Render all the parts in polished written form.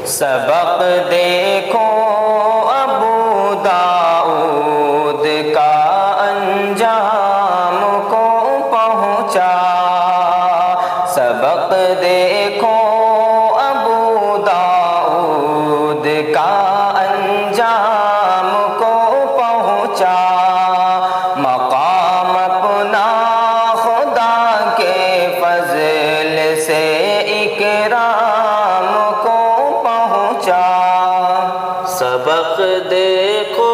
سبق دیکھو ابو داؤد کا انجام کو پہنچا، سبق دیکھو ابو داؤد کا انجام کو پہنچا، مقام اپنا خدا کے فضل سے اکرام کو پہنچا۔ سبق دیکھو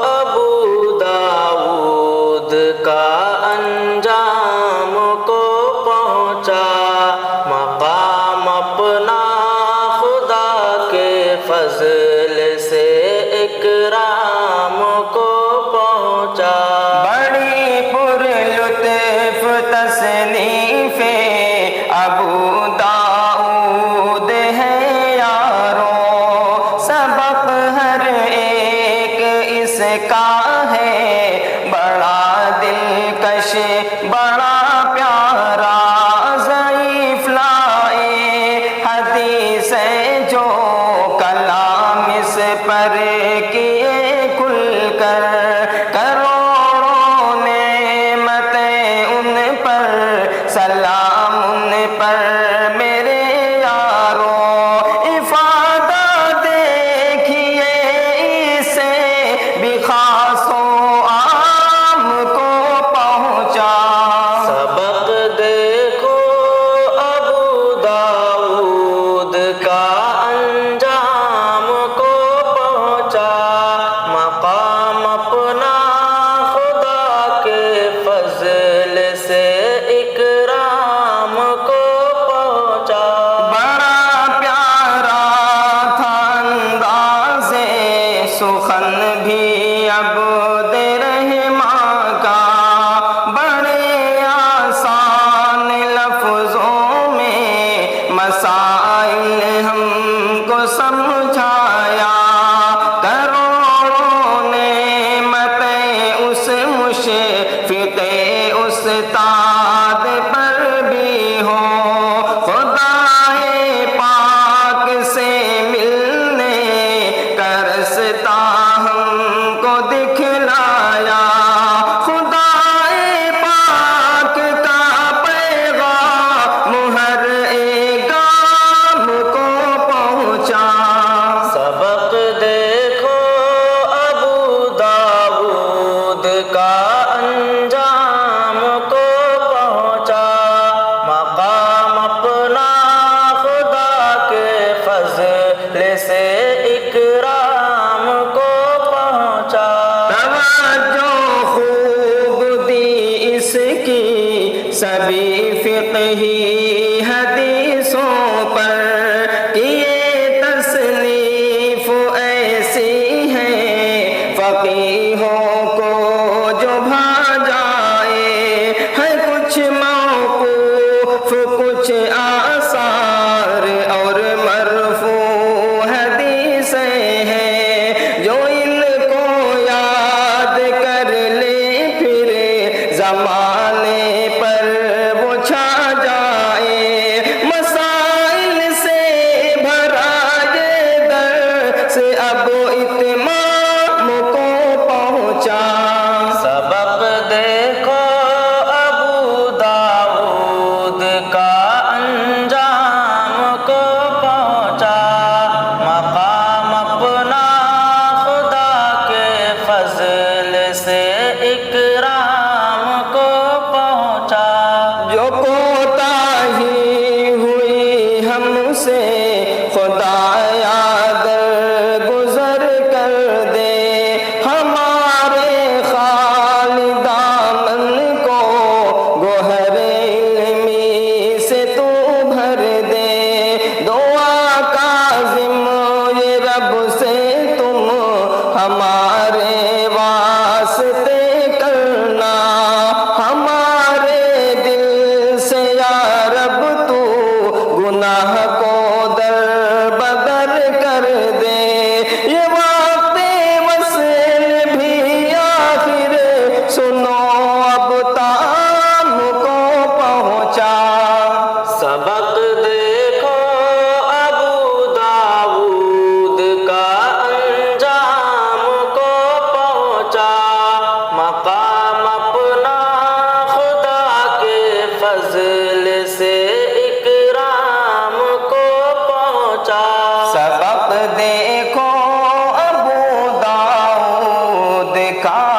ابو داؤد کا انجام کو پہنچا، مقام اپنا خدا کے فضل سے اکرام کو پہنچا۔ بڑی پر لطف تصنیف ابو داؤد ہے یارو، سبق ہر ایک اس کا ہے بڑا دلکش بڑا پیارا، ضعیف لائے حدیث ہے جو کلام اس پر کیے کھل کر، کروڑوں نعمتیں ان پر سلام ان پر میرے یارو، افادہ دیکھیے اسے بھی خاص و عام کو پہنچا۔ سبق دیکھو ابو داؤد کا انجام کو پہنچا، مقام اپنا خدا کے فضل سے اکرام کو پہنچا۔ بڑا پیارا تھا انداز سخن بھی عبد رحماں کا، بڑے آسان لفظوں میں مسائل ہم کو سمجھایا، کروڑوں نعمتیں اس مشفق استاد پر بھی ہو، خدائے پاک سے ملنے کا رستہ ہم کو دکھلایا، خدائے پاک کا پیغام ہر ایک گام کو پہنچا۔ سبق دیکھو ابو داؤد کا انجام کو پہنچا، مقام اپنا خدا کے فضل سے اکرام کو پہنچا۔ توجہ خوب دی اس کی سبھی فقہی حدیثوں پر، کیے تصنیف ایسی ہیں فقیہوں کو جو بھا جائے، ہے کچھ موقوف کچھ آثار اور مرفوع حدیثیں ہیں، جو ان کو یاد کر لے پھر زمانے پر وہ چھا جائے، مسائل سے بھرا یہ درس اب اتمام کو پہنچا۔ سبق دیکھو ابو داؤد کا انجام کو پہنچا، مقام اپنا خدا کے فضل سے اکرام کو پہنچا۔ جو کوتاہی ہوئی ہم سے خدایا درگزر کر دے، ہمارے خالی دامن کو گوہر علمی سے تو بھر دے، دعا کاظم یہ رب سے تم ہمارے واسطے کرنا، ہمارے دل سے یا رب تو گناہ کو در بدر کر دے، یہ وقت وصل بھی آخر سنو اب تام کو پہنچا۔ سبق دیکھو ابو داؤد کا